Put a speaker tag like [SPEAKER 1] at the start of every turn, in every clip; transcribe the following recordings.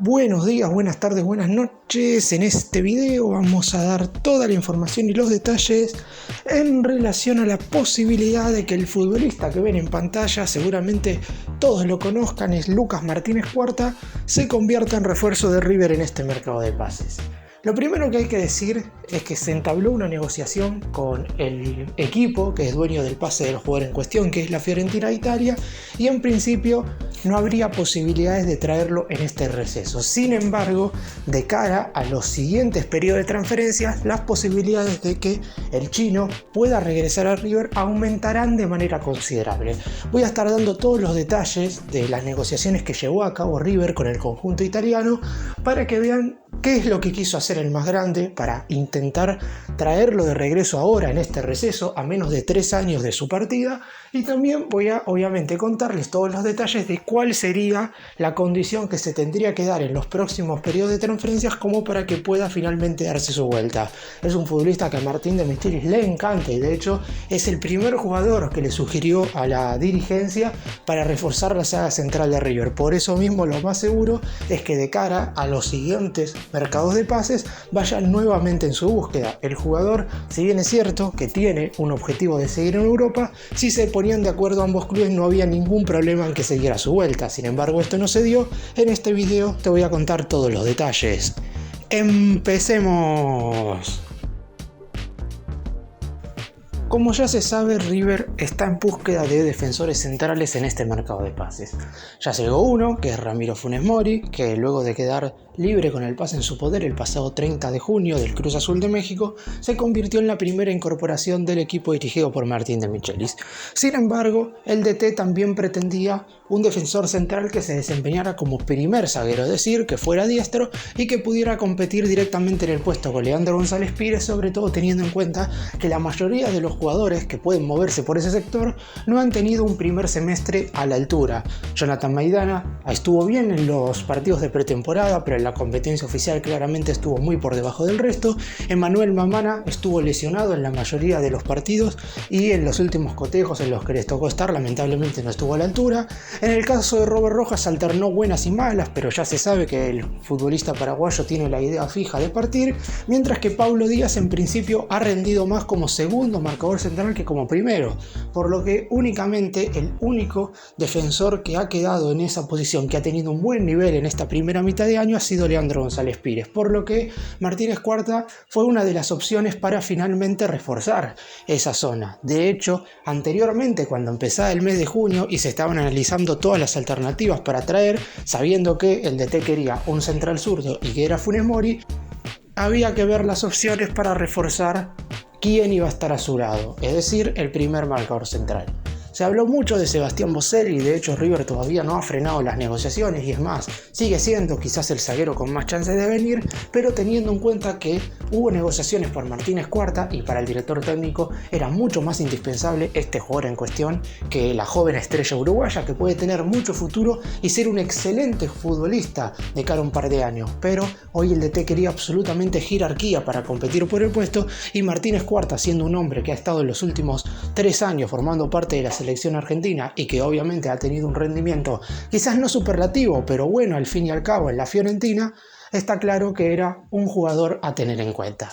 [SPEAKER 1] Buenos días, buenas tardes, buenas noches. En este video vamos a dar toda la información y los detalles en relación a la posibilidad de que el futbolista que ven en pantalla, seguramente todos lo conozcan, es Lucas Martínez Cuarta, se convierta en refuerzo de River en este mercado de pases. Lo primero que hay que decir es que se entabló una negociación con el equipo que es dueño del pase del jugador en cuestión, que es la Fiorentina de Italia, y en principio no habría posibilidades de traerlo en este receso. Sin embargo, de cara a los siguientes periodos de transferencias, las posibilidades de que el chino pueda regresar a River aumentarán de manera considerable. Voy a estar dando todos los detalles de las negociaciones que llevó a cabo River con el conjunto italiano para que vean qué es lo que quiso hacer el más grande para intentar traerlo de regreso ahora en este receso a menos de 3 años de su partida, y también voy a obviamente contarles todos los detalles de cuál sería la condición que se tendría que dar en los próximos periodos de transferencias como para que pueda finalmente darse su vuelta. Es un futbolista que a Martín de Michelis le encanta y de hecho es el primer jugador que le sugirió a la dirigencia para reforzar la saga central de River. Por eso mismo lo más seguro es que de cara a los siguientes mercados de pases vayan nuevamente en su búsqueda. El jugador, si bien es cierto que tiene un objetivo de seguir en Europa, si se ponían de acuerdo ambos clubes no había ningún problema en que siguiera su vuelta. Sin embargo, esto no se dio. En este video te voy a contar todos los detalles. ¡Empecemos! Como ya se sabe, River está en búsqueda de defensores centrales en este mercado de pases. Ya llegó uno, que es Ramiro Funes Mori, que luego de quedar libre con el pase en su poder el pasado 30 de junio del Cruz Azul de México, se convirtió en la primera incorporación del equipo dirigido por Martín de Michelis. Sin embargo, el DT también pretendía un defensor central que se desempeñara como primer zaguero, es decir, que fuera diestro y que pudiera competir directamente en el puesto con Leandro González Pires, sobre todo teniendo en cuenta que la mayoría de los jugadores que pueden moverse por ese sector no han tenido un primer semestre a la altura. Jonathan Maidana estuvo bien en los partidos de pretemporada, pero en la competencia oficial claramente estuvo muy por debajo del resto. Emmanuel Mamana estuvo lesionado en la mayoría de los partidos y en los últimos cotejos en los que les tocó estar lamentablemente no estuvo a la altura. En el caso de Robert Rojas alternó buenas y malas, pero ya se sabe que el futbolista paraguayo tiene la idea fija de partir, mientras que Paulo Díaz en principio ha rendido más como segundo marcador central que como primero, por lo que únicamente el único defensor que ha quedado en esa posición, que ha tenido un buen nivel en esta primera mitad de año, ha sido Leandro González Pires, por lo que Martínez Cuarta fue una de las opciones para finalmente reforzar esa zona. De hecho, anteriormente, cuando empezaba el mes de junio y se estaban analizando todas las alternativas para traer, sabiendo que el DT quería un central zurdo y que era Funes Mori, había que ver las opciones para reforzar quién iba a estar a su lado, es decir, el primer marcador central. Se habló mucho de Sebastián Boselli y de hecho River todavía no ha frenado las negociaciones y es más, sigue siendo quizás el zaguero con más chances de venir, pero teniendo en cuenta que hubo negociaciones por Martínez Cuarta y para el director técnico era mucho más indispensable este jugador en cuestión que la joven estrella uruguaya que puede tener mucho futuro y ser un excelente futbolista de cara a un par de años, pero hoy el DT quería absolutamente jerarquía para competir por el puesto y Martínez Cuarta, siendo un hombre que ha estado en los últimos 3 años formando parte de la selección argentina y que obviamente ha tenido un rendimiento quizás no superlativo, pero bueno al fin y al cabo en la Fiorentina, está claro que era un jugador a tener en cuenta.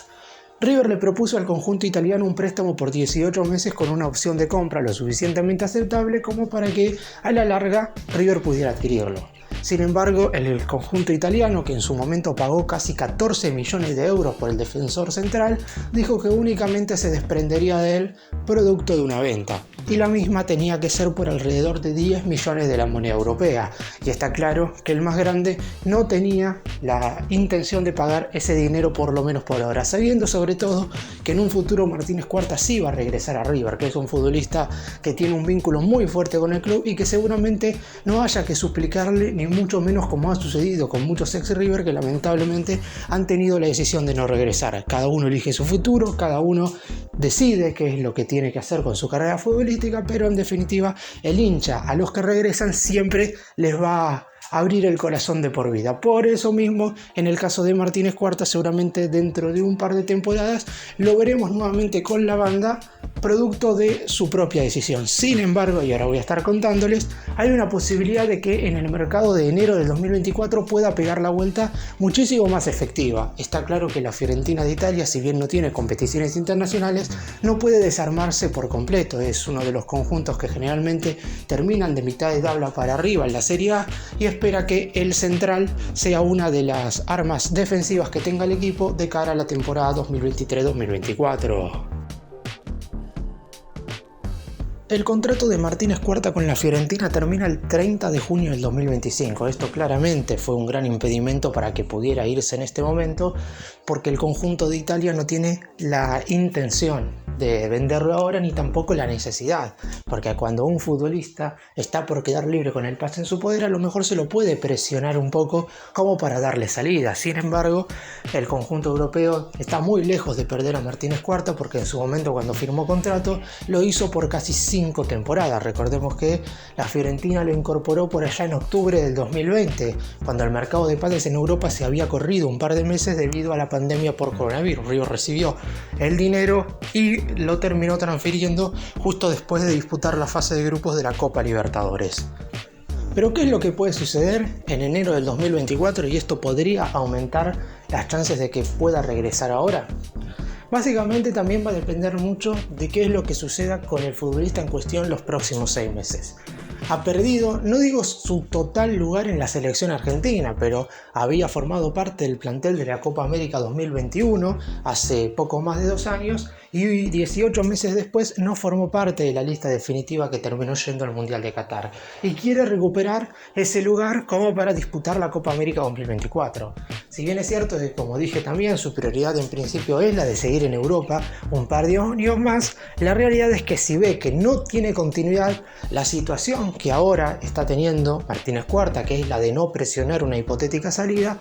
[SPEAKER 1] River le propuso al conjunto italiano un préstamo por 18 meses con una opción de compra lo suficientemente aceptable como para que a la larga River pudiera adquirirlo. Sin embargo, el conjunto italiano, que en su momento pagó casi 14 millones de euros por el defensor central, dijo que únicamente se desprendería de él producto de una venta, y la misma tenía que ser por alrededor de 10 millones de la moneda europea, y está claro que el más grande no tenía la intención de pagar ese dinero por lo menos por ahora, sabiendo sobre todo que en un futuro Martínez Cuarta sí va a regresar a River, que es un futbolista que tiene un vínculo muy fuerte con el club y que seguramente no haya que suplicarle ni mucho menos como ha sucedido con muchos ex River que lamentablemente han tenido la decisión de no regresar. Cada uno elige su futuro, cada uno decide qué es lo que tiene que hacer con su carrera futbolística, pero en definitiva el hincha a los que regresan siempre les va a abrir el corazón de por vida. Por eso mismo, en el caso de Martínez Cuarta, seguramente dentro de un par de temporadas lo veremos nuevamente con la banda producto de su propia decisión. Sin embargo, y ahora voy a estar contándoles, hay una posibilidad de que en el mercado de enero del 2024 pueda pegar la vuelta muchísimo más efectiva. Está claro que la Fiorentina de Italia, si bien no tiene competiciones internacionales, no puede desarmarse por completo. Es uno de los conjuntos que generalmente terminan de mitad de tabla para arriba en la Serie A y espera que el central sea una de las armas defensivas que tenga el equipo de cara a la temporada 2023-2024. El contrato de Martínez Cuarta con la Fiorentina termina el 30 de junio del 2025. Esto claramente fue un gran impedimento para que pudiera irse en este momento, porque el conjunto de Italia no tiene la intención de venderlo ahora ni tampoco la necesidad, porque cuando un futbolista está por quedar libre con el pase en su poder, a lo mejor se lo puede presionar un poco como para darle salida. Sin embargo, el conjunto europeo está muy lejos de perder a Martínez Cuarta, porque en su momento, cuando firmó contrato, lo hizo por casi 5 temporadas. Recordemos que la Fiorentina lo incorporó por allá en octubre del 2020, cuando el mercado de pases en Europa se había corrido un par de meses debido a la pandemia por coronavirus. River recibió el dinero y lo terminó transfiriendo justo después de disputar la fase de grupos de la Copa Libertadores. Pero ¿qué es lo que puede suceder en enero del 2024 y esto podría aumentar las chances de que pueda regresar ahora? Básicamente también va a depender mucho de qué es lo que suceda con el futbolista en cuestión los próximos 6 meses. Ha perdido, no digo su total lugar en la selección argentina, pero había formado parte del plantel de la Copa América 2021 hace poco más de 2 años y 18 meses después no formó parte de la lista definitiva que terminó yendo al Mundial de Qatar y quiere recuperar ese lugar como para disputar la Copa América 2024. Si bien es cierto que, como dije también, su prioridad en principio es la de seguir en Europa un par de años más, la realidad es que si ve que no tiene continuidad, la situación que ahora está teniendo Martínez Cuarta, que es la de no presionar una hipotética salida,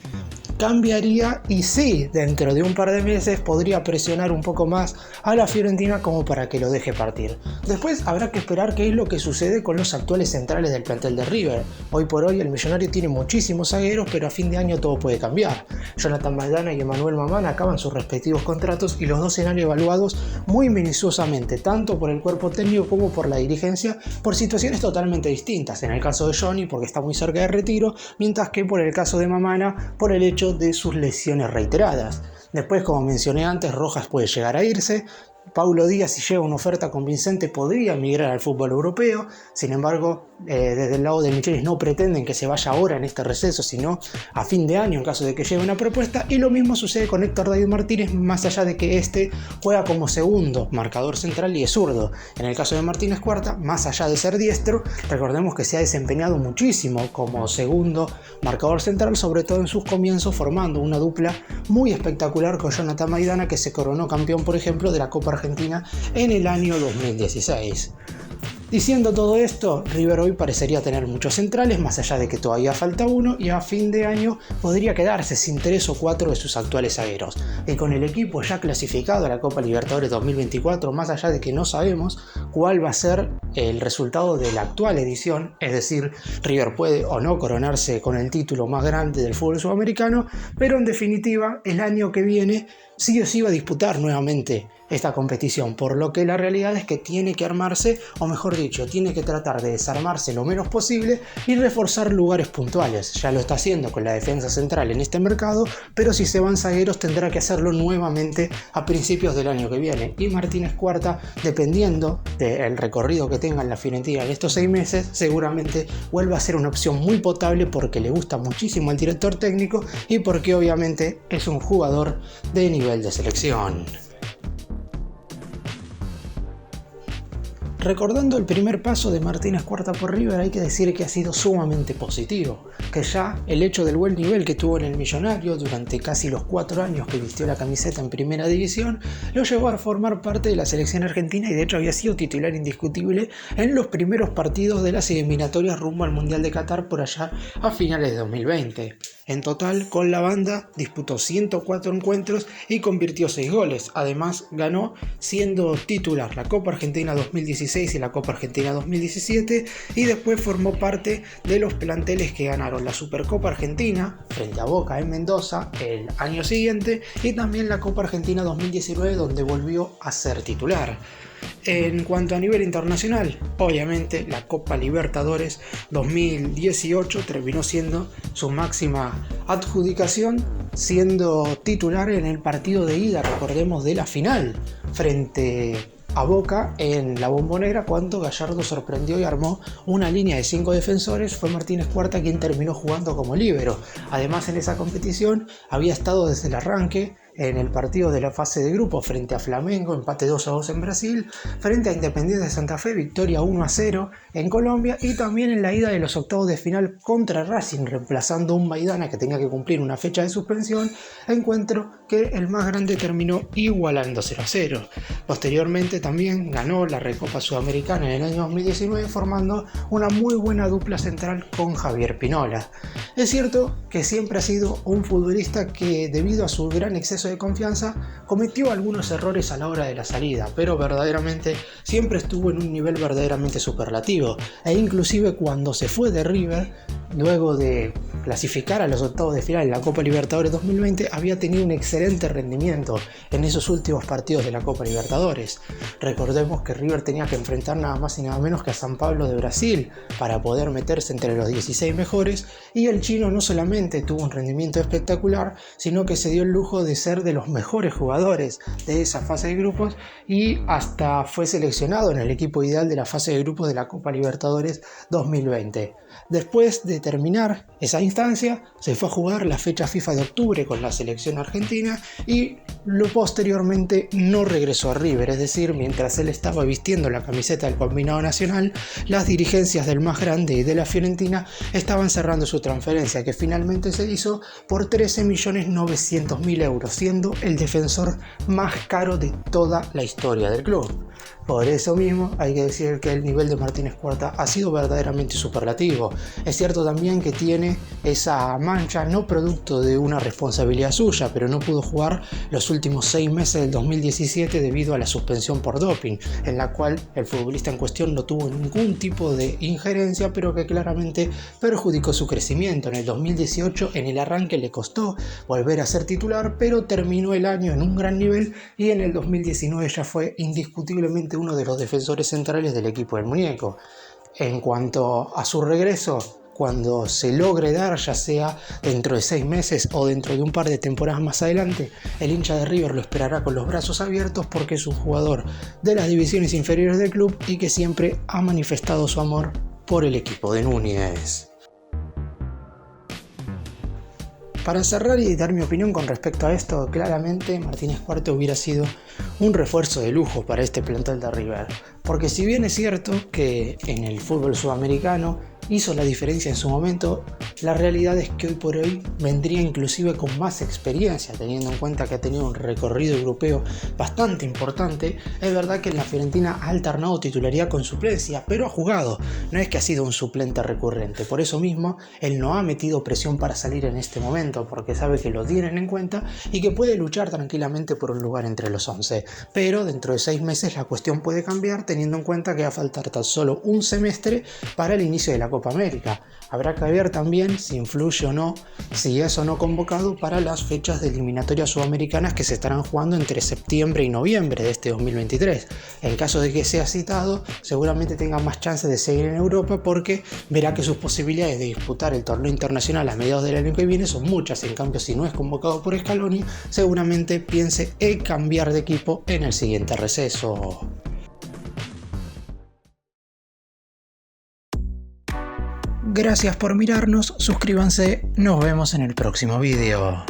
[SPEAKER 1] cambiaría y sí, dentro de un par de meses podría presionar un poco más a la Fiorentina como para que lo deje partir. Después habrá que esperar qué es lo que sucede con los actuales centrales del plantel de River. Hoy por hoy el millonario tiene muchísimos zagueros, pero a fin de año todo puede cambiar. Jonathan Maidana y Emmanuel Mamán acaban sus respectivos contratos y los dos serán evaluados muy minuciosamente, tanto por el cuerpo técnico como por la dirigencia, por situaciones totalmente distintas. En el caso de Johnny, porque está muy cerca de retiro, mientras que por el caso de Mamana, por el hecho de sus lesiones reiteradas. Después, como mencioné antes, Rojas puede llegar a irse. Paulo Díaz, si llega una oferta convincente, podría migrar al fútbol europeo. Sin embargo, desde el lado de Michelis no pretenden que se vaya ahora en este receso, sino a fin de año en caso de que llegue una propuesta. Y lo mismo sucede con Héctor David Martínez, más allá de que este juega como segundo marcador central y es zurdo. En el caso de Martínez Cuarta, más allá de ser diestro, recordemos que se ha desempeñado muchísimo como segundo marcador central, sobre todo en sus comienzos, formando una dupla muy espectacular con Jonathan Maidana, que se coronó campeón, por ejemplo, de la Copa Argentina en el año 2016. Diciendo todo esto, River hoy parecería tener muchos centrales, más allá de que todavía falta uno, y a fin de año podría quedarse sin 3 o 4 de sus actuales zagueros. Y con el equipo ya clasificado a la Copa Libertadores 2024, más allá de que no sabemos cuál va a ser el resultado de la actual edición, es decir, River puede o no coronarse con el título más grande del fútbol sudamericano, pero en definitiva el año que viene sí o sí va a disputar nuevamente esta competición, por lo que la realidad es que tiene que armarse, o mejor dicho, tiene que tratar de desarmarse lo menos posible y reforzar lugares puntuales. Ya lo está haciendo con la defensa central en este mercado, pero si se van zagueros tendrá que hacerlo nuevamente a principios del año que viene. Y Martínez Cuarta, dependiendo del recorrido que tenga en la Fiorentina en estos 6 meses, seguramente vuelva a ser una opción muy potable porque le gusta muchísimo al director técnico y porque obviamente es un jugador de nivel de selección. Recordando el primer paso de Martínez Cuarta por River, hay que decir que ha sido sumamente positivo, que ya el hecho del buen nivel que tuvo en el Millonario durante casi los 4 años que vistió la camiseta en primera división, lo llevó a formar parte de la selección argentina y de hecho había sido titular indiscutible en los primeros partidos de las eliminatorias rumbo al Mundial de Qatar por allá a finales de 2020. En total, con la banda disputó 104 encuentros y convirtió 6 goles. Además, ganó siendo titular la Copa Argentina 2016 y la Copa Argentina 2017 y después formó parte de los planteles que ganaron la Supercopa Argentina frente a Boca en Mendoza el año siguiente y también la Copa Argentina 2019 donde volvió a ser titular. En cuanto a nivel internacional, obviamente la Copa Libertadores 2018 terminó siendo su máxima adjudicación, siendo titular en el partido de ida, recordemos, de la final frente a Boca en la Bombonera, cuando Gallardo sorprendió y armó una línea de 5 defensores. Fue Martínez Cuarta quien terminó jugando como líbero. Además, en esa competición había estado desde el arranque en el partido de la fase de grupo frente a Flamengo, empate 2-2 en Brasil, frente a Independiente de Santa Fe, victoria 1-0 en Colombia, y también en la ida de los octavos de final contra Racing, reemplazando a un Maidana que tenía que cumplir una fecha de suspensión, encuentro que el más grande terminó igualando 0-0. Posteriormente también ganó la Recopa Sudamericana en el año 2019, formando una muy buena dupla central con Javier Pinola. Es cierto que siempre ha sido un futbolista que, debido a su gran exceso de confianza, cometió algunos errores a la hora de la salida, pero verdaderamente siempre estuvo en un nivel verdaderamente superlativo, e inclusive cuando se fue de River, luego de clasificar a los octavos de final en la Copa Libertadores 2020, había tenido un excelente rendimiento en esos últimos partidos de la Copa Libertadores. Recordemos que River tenía que enfrentar nada más y nada menos que a San Pablo de Brasil para poder meterse entre los 16 mejores, y el chino no solamente tuvo un rendimiento espectacular, sino que se dio el lujo de ser de los mejores jugadores de esa fase de grupos, y hasta fue seleccionado en el equipo ideal de la fase de grupos de la Copa Libertadores 2020. Después de terminar esa instancia, se fue a jugar la fecha FIFA de octubre con la selección argentina, y posteriormente no regresó a River. Es decir, mientras él estaba vistiendo la camiseta del combinado nacional, las dirigencias del más grande y de la Fiorentina estaban cerrando su transferencia, que finalmente se hizo por 13.900.000 euros, siendo el defensor más caro de toda la historia del club. Por eso mismo hay que decir que el nivel de Martínez Cuarta ha sido verdaderamente superlativo. Es cierto también que tiene esa mancha, no producto de una responsabilidad suya, pero no pudo jugar los últimos 6 meses del 2017 debido a la suspensión por doping, en la cual el futbolista en cuestión no tuvo ningún tipo de injerencia, pero que claramente perjudicó su crecimiento. En el 2018, en el arranque, le costó volver a ser titular, pero terminó el año en un gran nivel, y en el 2019 ya fue indiscutiblemente uno de los defensores centrales del equipo del muñeco. En cuanto a su regreso, cuando se logre dar, ya sea dentro de 6 meses o dentro de un par de temporadas más adelante, el hincha de River lo esperará con los brazos abiertos, porque es un jugador de las divisiones inferiores del club y que siempre ha manifestado su amor por el equipo de Núñez. Para cerrar y dar mi opinión con respecto a esto, claramente Martínez Cuarta hubiera sido un refuerzo de lujo para este plantel de River, porque si bien es cierto que en el fútbol sudamericano hizo la diferencia en su momento, la realidad es que hoy por hoy vendría inclusive con más experiencia, teniendo en cuenta que ha tenido un recorrido europeo bastante importante. Es verdad que en la Fiorentina ha alternado titularidad con suplencia, pero ha jugado, no es que ha sido un suplente recurrente. Por eso mismo, él no ha metido presión para salir en este momento, porque sabe que lo tienen en cuenta y que puede luchar tranquilamente por un lugar entre los 11. Pero dentro de 6 meses la cuestión puede cambiar, teniendo en cuenta que va a faltar tan solo un semestre para el inicio de la Copa América. Habrá que ver también si influye o no, si es o no convocado para las fechas de eliminatorias sudamericanas que se estarán jugando entre septiembre y noviembre de este 2023. En caso de que sea citado, seguramente tenga más chances de seguir en Europa, porque verá que sus posibilidades de disputar el torneo internacional a mediados del año que viene son muchas. En cambio, si no es convocado por Scaloni, seguramente piense en cambiar de equipo en el siguiente receso. Gracias por mirarnos, suscríbanse, nos vemos en el próximo video.